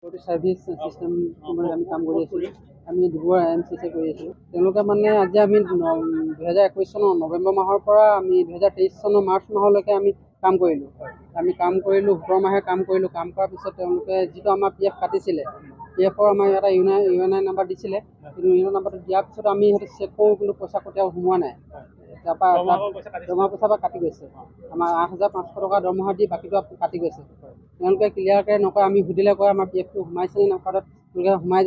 Security service system মানে আমি কাম কৰি আছিলোঁ। আমি ডিব্ৰুগড় IMCC কৰি আছিলোঁ। তেওঁলোকে মানে আজি আমি 2021 চনৰ নৱেম্বৰ মাহৰ পৰা আমি 2023 চনৰ মাৰ্চ মাহলৈকে আমি কাম কৰিলোঁ। আমি কাম কৰিলোঁ 17 মাহে কাম কৰিলোঁ। কাম কৰাৰ পিছত তেওঁলোকে যিটো আমাৰ PF কাটিছিলে, PFৰ আমাৰ এটা UNI নাম্বাৰ দিছিলে, কিন্তু UNI নাম্বাৰটো দিয়াৰ পিছত আমি সেইটো চেক কৰোঁ, কিন্তু পইচা কেতিয়াও সোমোৱা নাই। তাৰপৰা দৰমহা পইচা পৰা কাটি গৈছে। আমাৰ 8,500 টকা দৰমহা দি বাকীটো কাটি গৈছে। তেওঁলোকে ক্লিয়াৰকৈ নকয়। আমি সুধিলে কয় আমাৰ PFটো সোমাইছে নে নাই, তেওঁলোকে সোমাই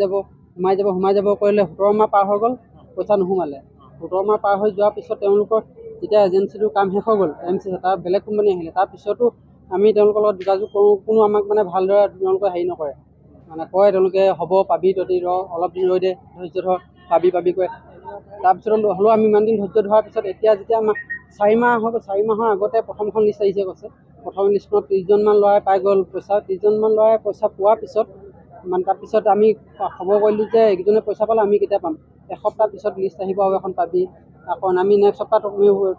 যাব কৰিলে 17 মাহ পাৰ হৈ গ'ল, পইচা নোসোমালে। 17 মাহ পাৰ হৈ যোৱাৰ পিছত তেওঁলোকৰ যেতিয়া এজেঞ্চিটোৰ কাম শেষ হৈ গ'ল, IMCC তাৰ বেলেগ কোম্পানী আহিলে। তাৰপিছতো আমি তেওঁলোকৰ লগত যোগাযোগ কৰোঁ, কোনো আমাক মানে ভালদৰে তেওঁলোকে হেৰি নকৰে, মানে কয় তেওঁলোকে হ'ব পাবি, তহঁতি অলপ দিন ৰৈ দে, ধৈৰ্য ধৰ, পাবি কয়। তাৰপিছত হ'লেও আমি ইমান দিন ধৈৰ্য ধৰাৰ পিছত এতিয়া যেতিয়া আমাৰ 4 মাহ হৈ গ'ল, 4 মাহৰ আগতে প্ৰথমখন লিষ্ট আহিছে কৈছে। প্ৰথম লিষ্টত 30জনমান ল'ৰাই পাই গ'ল পইচা। 30জনমান ল'ৰাই পইচা পোৱাৰ পিছত মানে তাৰপিছত আমি খবৰ কৰিলোঁ যে এইকেইজনে পইচা পালে, আমি কেতিয়া পাম? এসপ্তাহ পিছত লিষ্ট আহিব আৰু এখন পাবি। আকৌ আমি নেক্সট সপ্তাহত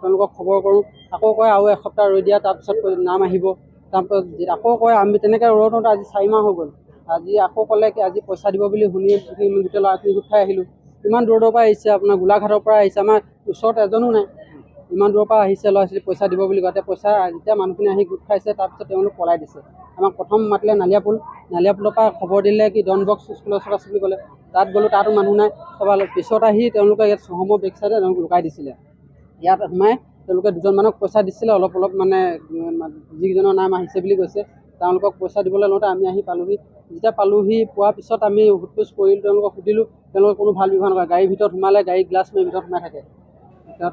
তেওঁলোকক খবৰ কৰোঁ, আকৌ কয় আৰু এসপ্তাহ ৰৈ দিয়া, তাৰপিছত নাম আহিব। তাৰপিছত আকৌ কয়, আমি তেনেকৈ ৰওঁতে আজি 4 মাহ হৈ গ'ল। আজি আকৌ ক'লে কি আজি পইচা দিব বুলি শুনি গোটেই ল'ৰাখিনি গোট খাই আহিলোঁ। ইমান দূৰৰ পৰা আহিছে, আপোনাৰ গোলাঘাটৰ পৰা আহিছে, আমাৰ ওচৰত এজনো নাই। ইমান দূৰৰ পৰা আহিছে ল'ৰা ছোৱালী পইচা দিব বুলি কওঁতে পইচা যেতিয়া মানুহখিনি আহি গোট খাইছে, তাৰপিছত তেওঁলোক পলাই দিছে। আমাক প্ৰথম মাতিলে নালিয়াপুলৰ পৰা খবৰ দিলে কি ডন বক্স স্কুলৰ ওচৰত আছে বুলি ক'লে। তাত গ'লোঁ, তাতো মানুহ নাই। তাৰপৰা পিছত আহি তেওঁলোকে ইয়াত চহমৰ বেক চাইডে তেওঁলোক লুকাই দিছিলে। ইয়াত সোমাই তেওঁলোকে 2জনমানক পইচা দিছিলে, অলপ মানে যিকেইজনৰ নাম আহিছে বুলি কৈছে, তেওঁলোকক পইচা দিবলৈ লওঁতে আমি আহি পালোহি। যেতিয়া পালোহি, পোৱাৰ পিছত আমি সোধ-পোছ কৰিলোঁ, তেওঁলোকক সুধিলোঁ, তেওঁলোকে কোনো ভাল ব্যৱহাৰ নকৰে। গাড়ীৰ ভিতৰত সোমালে, গাড়ী গ্লাছ মাৰি ভিতৰত সোমাই থাকে।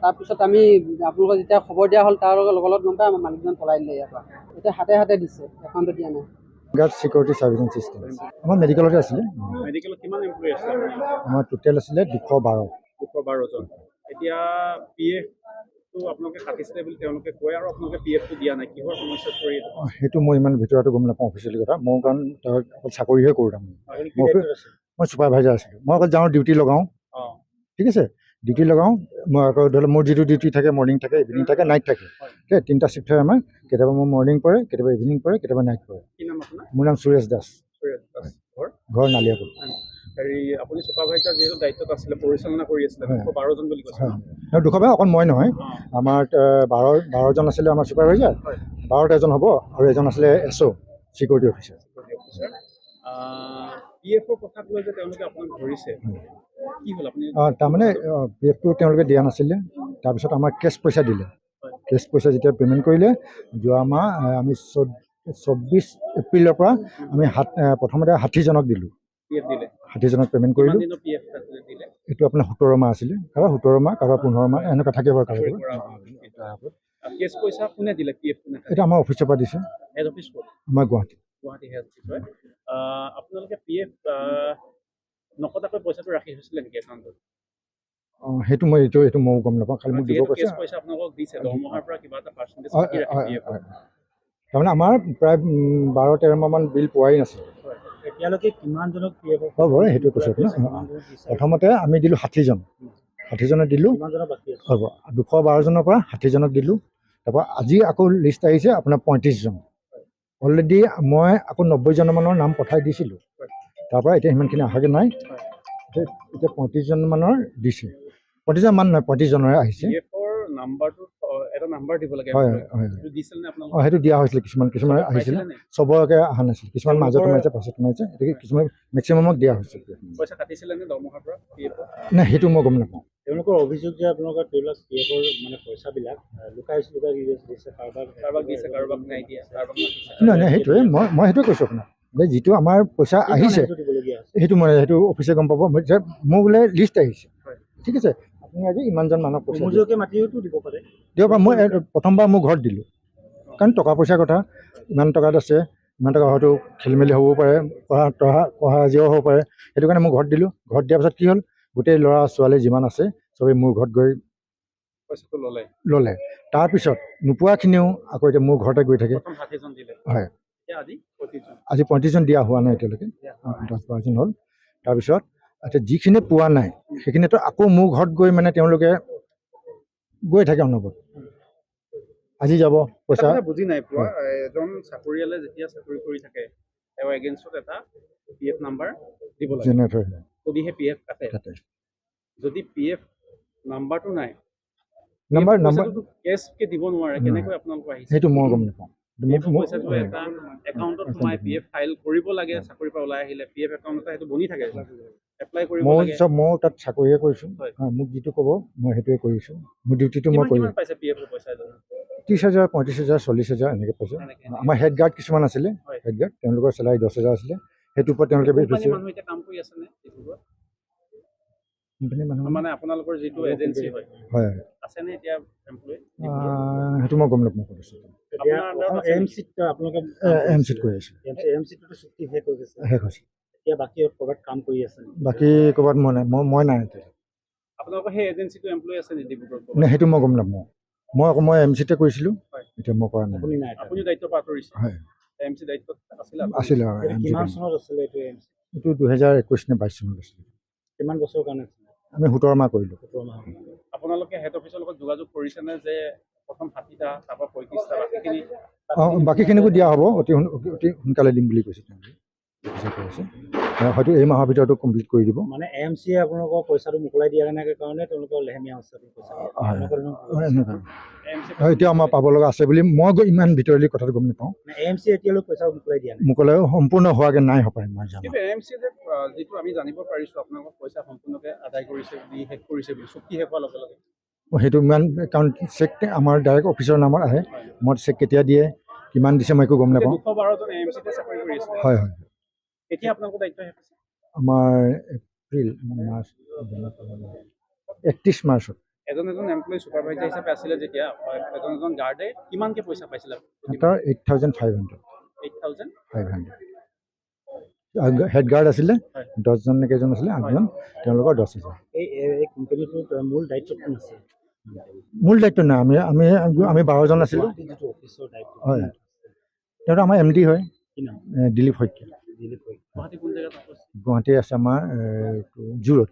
তাৰপিছত আমি আপোনালোকক যেতিয়া খবৰ দিয়া হ'ল, তাৰ লগত গম পাই আমাৰ মালিকজন পলাই দিলে ইয়াৰ পৰা। এতিয়া হাতে দিছে, একাউণ্টত দিয়া নাই। সিকিউৰিটি ছাৰ্ভিচ চিষ্টেম আমাৰ মেডিকেলতে আছিলে। মেডিকেলত কিমান এমপ্লয়ী আছিলে? আমাৰ টোটেল আছিলে 212 জন। এতিয়া PFটো আপোনালোকে কাটিছিলে বুলি তেওঁলোকে কয়, আৰু আপোনালোকে PFটো দিয়া নাই, কিহৰ সমস্যাত পৰি? সেইটো মই ইমান ভিতৰতো গম নাপাওঁ অফিচিয়েলি কথা। মই কাৰণ অকল চাকৰিহে কৰোঁ। তাৰমানে মই ছুপাৰভাইজাৰ আছিলোঁ। মই অকল যাওঁ, ডিউটি লগাওঁ। ঠিক আছে, ডিউটি লগাওঁ। মই আকৌ ধৰি লওক মোৰ যিটো ডিউটি থাকে, মৰ্ণিং থাকে, ইভিনিং থাকে, নাইট থাকে। ঠিক আছে, 3টা শ্বিফ্ট হয় আমাৰ। কেতিয়াবা মোৰ মৰ্ণিং পৰে, কেতিয়াবা ইভিনিং পৰে, কেতিয়াবা নাইট পৰে। মোৰ নাম সুৰেশ দাস, ঘৰ নালিয়াপুৰ। আপুনি ছুপাৰভাইজাৰ যিহেতু দায়িত্বত আছিলে, পৰিচালনা কৰি আছিলে, 212 জন বুলি কৈছে। 212 অকল মই নহয়, আমাৰ 12জন আছিলে আমাৰ ছুপাৰভাইজাৰ। 12টা এজন হ'ব, আৰু এজন আছিলে SO চিকিউৰিটি অফিচাৰ। PFৰ কথাক লৈ যে তেওঁলোকে আপোনাক ধৰিছে, কি হ'ল আপুনি? তাৰমানে PFটো তেওঁলোকে দিয়া নাছিলে। তাৰপিছত আমাক কেছ পইচা দিলে। কেছ পইচা যেতিয়া পে'মেণ্ট কৰিলে, যোৱা মাহ আমি 24 এপ্ৰিলৰ পৰা আমি প্ৰথমতে 60জনক দিলোঁ। 60জনক পে'মেণ্ট কৰিলোঁ। এইটো আপোনাৰ 17 মাহ আছিলে, কাৰোবাৰ 17 মাহ, কাৰোবাৰ 15 মাহ, এনেকুৱা থাকে বাৰু। কেছ পইচা কোনে দিলে? PF এইটো আমাৰ অফিচৰ পৰা দিছে। হেড অফিচ ক'ত? আমাৰ গুৱাহাটী হেড অফিচ হয়। আপোনালোকে PF নকটাকৈ পইচাটো ৰাখি থৈছিলে নেকি একাউণ্টত? সেইটো মই এইটো ময়ো গম নাপাওঁ, খালি মোক দিব কৈছে। পইচা আপোনালোকক দিছে, দৰমহাৰ পৰা কিবা এটা পাৰ্চেণ্টেজ? তাৰমানে আমাৰ প্ৰায় 12-13 মাহমান বিল পোৱাই নাছিল। এতিয়ালৈকে কিমানজনক PF হ'ব সেইটো কৈছোঁ আপোনাক। প্ৰথমতে আমি দিলোঁ 60জন। 60জনক দিলোঁ। হ'ব, 212জনৰ পৰা 60জনক দিলোঁ। তাৰপৰা আজি আকৌ লিষ্ট আহিছে আপোনাৰ 35জন। অলৰেডি মই আকৌ 90জনমানৰ নাম পঠাই দিছিলোঁ। তাৰপৰা এতিয়া সিমানখিনি অহাগৈ নাই। এতিয়া 35জনমানৰ দিছে। 35জনমান নহয়, 35জনৰে আহিছে। এটা নাম্বাৰ দিব লাগে। হয়, সেইটো দিয়া হৈছিলে। কিছুমান আহিছিলে, চবকে অহা নাছিল। কিছুমান মাজত সোমাইছে, পাছত সোমাইছে। গতিকে কিছুমান মেক্সিমামক দিয়া হৈছে। পইচা কাটিছিলে নে দৰমহাৰ পৰা? নাই, সেইটো মই গম নাপাওঁ। তেওঁলোকৰ অভিযোগ যে আপোনালোকৰ ধৰিলওক PFৰ মানে পইচাবিলাক লুকাই দিছে, কাৰোবাক দিছে, কাৰোবাক নাই দিয়া। নাই, সেইটোৱে মই সেইটোৱে কৈছোঁ আপোনাক, যে যিটো আমাৰ পইচা আহিছে সেইটো অফিচে গম পাব। মোৰ বোলে লিষ্ট আহিছে, ঠিক আছে, আপুনি আজি ইমানজন মানুহক পইচা মাতিওতো দিব পাৰে। মই প্ৰথমবাৰ মোৰ ঘৰত দিলোঁ, কাৰণ টকা পইচাৰ কথা। ইমান টকাত আছে, ইমান টকা হয়তো খেলি মেলি হ'বও পাৰে, পঢ়া আজিও হ'ব পাৰে। সেইটো কাৰণে মই ঘৰত দিলোঁ। ঘৰত দিয়াৰ পিছত কি হ'ল, গোটেই ল'ৰা ছোৱালী যিমান আছে চবেই মোৰ ঘৰত গৈ পইচাটো ল'লে। তাৰপিছত নোপোৱাখিনিও আকৌ এতিয়া মোৰ ঘৰতে গৈ থাকে। হয়, আজি 35জন দিয়া হোৱা নাই এতিয়ালৈকে, 10-12জন হ'ল। তাৰপিছত এতিয়া যিখিনি পোৱা নাই সেইখিনিতো আকৌ মোৰ ঘৰত গৈ মানে তেওঁলোকে গৈ থাকে অনবৰত। আজি যাব পইচা। বুজি নাই পোৱা, এজন চাকৰিয়ালে যেতিয়া চাকৰি কৰি থাকে, তেওঁৰ এগেইনষ্টত এটা PF নাম্বাৰ দিব লাগে জেনেৰেট হৈ যদিহে PF কাটে কাটে যদি PF নাম্বাৰটো নাই নাম্বাৰ কেছকে দিব নোৱাৰে কেনেকৈ আপোনালোক আহিছে সেইটো মই গম নাপাওঁ সেইটো পইচাটো এটা একাউণ্টত সোমাই PF ফাইল কৰিব লাগে চাকৰিৰ পৰা ওলাই আহিলে PF একাউণ্ট এটা সেইটো বনি থাকে এপ্লাই কৰিব লাগে মই তাত চাকৰিয়ে কৰিছোঁ হয়। মোক যিটো ক'ব মই সেইটোৱে কৰিছোঁ মোৰ ডিউটিটো মই কিমান কৰিম কিমান পাইছে PF পইচা 30,000 35,000 40,000 এনেকৈ পাইছোঁ এনেকে আমাৰ হেড গাৰ্ড কিছুমান আছিলে হয়। হেড গাৰ্ড তেওঁলোকৰ চেলাৰী 10,000 আছিলে সেইটোৰ ওপৰত তেওঁলোকে কোম্পানী বেছি মানুহ এতিয়া কাম কৰি আছে নে ডিব্ৰুগড়ত কোম্পানী মানুহ মানে আপোনালোকৰ যিটো এজেঞ্চি হয় হয় আছে নে এতিয়া এমপ্লয়ী সেইটো মই গম নাপাওঁ কৰিছোঁ AMC-ত আপোনালোকে AMC-ত কৰি আছোঁ AMC-টো চুক্তি শেষ হৈ গৈছে শেষ হৈছে এতিয়া বাকী ক'ৰবাত কাম কৰি আছে নেকি? বাকী ক'ৰবাত মই নাই মই নাই এতিয়া আপোনালোকৰ সেই এজেঞ্চিটো এমপ্লয়ী আছে নে ডিব্ৰুগড়ত নে সেইটো মই গম নাপাওঁ মই AMC-তে কৰিছিলোঁ হয়। এতিয়া মই কৰা নাই আপুনি নাই আপুনি দায়িত্ব পাৰ কৰিছে হয় এমচি দায়িত্বত আছিলে আছিলে এতিয়া কিমান চনত আছিলে এইটো AMC? এইটো 2021 নে 22 চনত আছিলে কিমান বছৰৰ কাৰণে আছিলে? আমি 17 মাহ কৰিলোঁ 17 মাহ আপোনালোকে হেড অফিচৰ লগত যোগাযোগ কৰিছেনে যে প্ৰথম 60টা তাৰপৰা 35টা বাকীখিনি বাকীখিনিকো দিয়া হ'ব অতি সোনকালে দিম বুলি কৈছে তেওঁলোকে অফিচাৰ কৈ আছে হয়তো এই মাহৰ ভিতৰতো কমপ্লিট কৰি দিব মানে AMC-য়ে আপোনালোকৰ পইচাটো মোকলাই দিয়া নাই কাৰণে তেওঁলোকৰ লেহেমীয়া হৈছে পইচা এনেকুৱা এমচি এতিয়া আমাৰ পাব লগা আছে বুলি মই ইমান ভিতৰলৈ কথাটো গম নাপাওঁ AMC-য়ে এতিয়ালৈ পইচা মোকলাই দিয়া নাই মোকলে সম্পূৰ্ণ হোৱাকৈ নাই হপায় মই জানো কিন্তু এমচি যে যিটো আমি জানিব পাৰিছোঁ আপোনালোকৰ পইচা সম্পূৰ্ণকৈ আদায় কৰিছে বুলি শেষ কৰিছে বুলি চুক্তি শেষ হোৱাৰ লগে লগে সেইটো ইমান কাৰণ চেক আমাৰ ডাইৰেক্ট অফিচৰ নামত আহে মই চেক কেতিয়া দিয়ে কিমান দিছে মই একো গম নাপাওঁ 212 জন এমচিতে চাকৰি কৰি আছে হয় হয় এতিয়া আপোনালোকৰ দায়িত্ব শেষ হৈছে আমাৰ এপ্ৰিল মাৰ্চ 31 মাৰ্চত এজন এমপ্লয়ী ছুপাৰভাইজাৰ হিচাপে আছিলে যেতিয়া এজন গাৰ্ডে কিমানকৈ পইচা পাইছিলে সিহঁতৰ 8,500 8,000 হেড গাৰ্ড আছিলে হয়। 10জন নে কেইজন আছিলে 8জন তেওঁলোকৰ 10,000 এই কোম্পানীটোৰ মূল দায়িত্ব কোন আছে মূল দায়িত্ব নাই আমি 12জন আছিলোঁ যিটো অফিচৰ দায়িত্ব হয় তেওঁতো আমাৰ MD হয় কি নাম দিলীপ শইকীয়া দিলীপ গুৱাহাটী কোন জেগাত আছে গুৱাহাটী আছে আমাৰ এইটো জু ৰোড